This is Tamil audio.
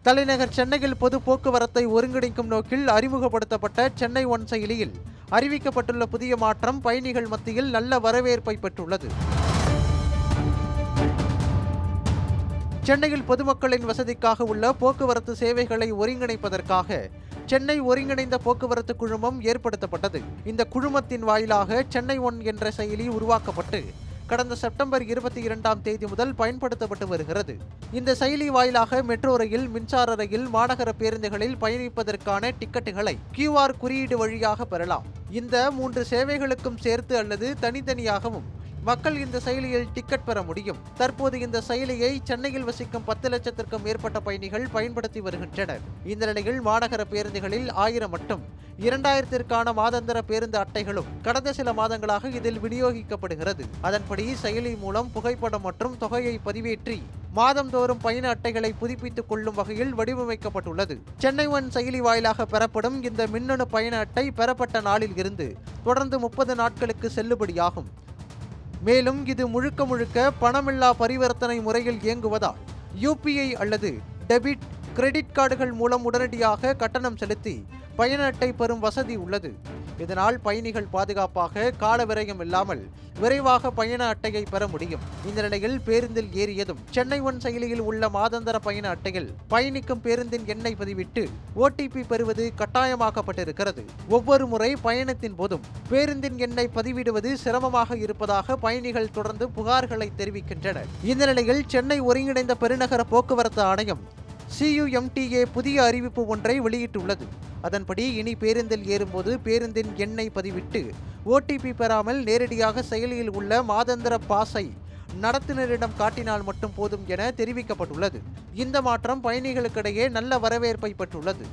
தலைநகர் சென்னையில் பொது போக்குவரத்தை ஒருங்கிணைக்கும் நோக்கில் அறிமுகப்படுத்தப்பட்ட சென்னை ஒன் செயலியில் அறிவிக்கப்பட்டுள்ள புதிய மாற்றம் பயணிகள் மத்தியில் நல்ல வரவேற்பை பெற்றுள்ளது. சென்னையில் பொதுமக்களின் வசதிக்காக உள்ள போக்குவரத்து சேவைகளை ஒருங்கிணைப்பதற்காக சென்னை ஒருங்கிணைந்த போக்குவரத்து குழுமம் ஏற்படுத்தப்பட்டது. இந்த குழுமத்தின் வாயிலாக சென்னை ஒன் என்ற செயலி உருவாக்கப்பட்டு கடந்த செப்டம்பர் 22ஆம் தேதி முதல் பயன்படுத்தப்பட்டு வருகிறது. இந்த செயலி வாயிலாக மெட்ரோ ரயில், மின்சார ரயில், மாநகர பேருந்துகளில் பயணிப்பதற்கான டிக்கெட்டுகளை QR குறியீடு வழியாக பெறலாம். இந்த 3 சேவைகளுக்கும் சேர்த்து அல்லது தனித்தனியாகவும் மக்கள் இந்த செயலியில் டிக்கெட் பெற முடியும். தற்போது இந்த செயலியை சென்னையில் வசிக்கும் 10 லட்சத்திற்கும் மேற்பட்ட பயணிகள் பயன்படுத்தி வருகின்றனர். இந்த நிலையில் மாநகர பேருந்துகளில் 1000 மட்டும் 2000ற்கான மாதாந்திர பேருந்து அட்டைகளும் கடந்த சில மாதங்களாக இதில் விநியோகிக்கப்படுகிறது. அதன்படி செயலி மூலம் புகைப்படம் மற்றும் தொகையை பதிவேற்றி மாதந்தோறும் பயண அட்டைகளை புதுப்பித்துக் கொள்ளும் வகையில் வடிவமைக்கப்பட்டுள்ளது. சென்னை ஒன் செயலி வாயிலாக பெறப்படும் இந்த மின்னணு பயண அட்டை பெறப்பட்ட நாளில் இருந்து தொடர்ந்து 30 நாட்களுக்கு செல்லுபடியாகும். மேலும் இது முழுக்க பணமில்லா பரிவர்த்தனை முறையில் இயங்குவதால் UPI அல்லது டெபிட், கிரெடிட் கார்டுகள் மூலம் உடனடியாக கட்டணம் செலுத்தி பயண அட்டை பெறும் வசதி உள்ளது. இதனால் பயணிகள் பாதுகாப்பாக, கால விரயம் இல்லாமல் விரைவாக பயண அட்டையை பெற முடியும். இந்த நிலையில் பேருந்தில் ஏறியதும் சென்னை ஒன் செயலியில் உள்ள மாதாந்திர பயண அட்டையில் பயணிக்கும் பேருந்தின் எண்ணை பதிவிட்டு OTP பெறுவது கட்டாயமாக்கப்பட்டிருக்கிறது. ஒவ்வொரு முறை பயணத்தின் போதும் பேருந்தின் எண்ணை பதிவிடுவது சிரமமாக இருப்பதாக பயணிகள் தொடர்ந்து புகார்களை தெரிவிக்கின்றனர். இந்த நிலையில் சென்னை ஒருங்கிணைந்த பெருநகர போக்குவரத்து ஆணையம் CUMTA புதிய அறிவிப்பு ஒன்றை வெளியிட்டுள்ளது. அதன்படி இனி பேருந்தில் ஏறும்போது பேருந்தின் எண்ணை பதிவிட்டு OTP பெறாமல் நேரடியாக செயலியில் உள்ள மாதாந்திர பாஸை நடத்துனரிடம் காட்டினால் மட்டும் போதும் என தெரிவிக்கப்பட்டுள்ளது. இந்த மாற்றம் பயணிகளுக்கிடையே நல்ல வரவேற்பை பெற்றுள்ளது.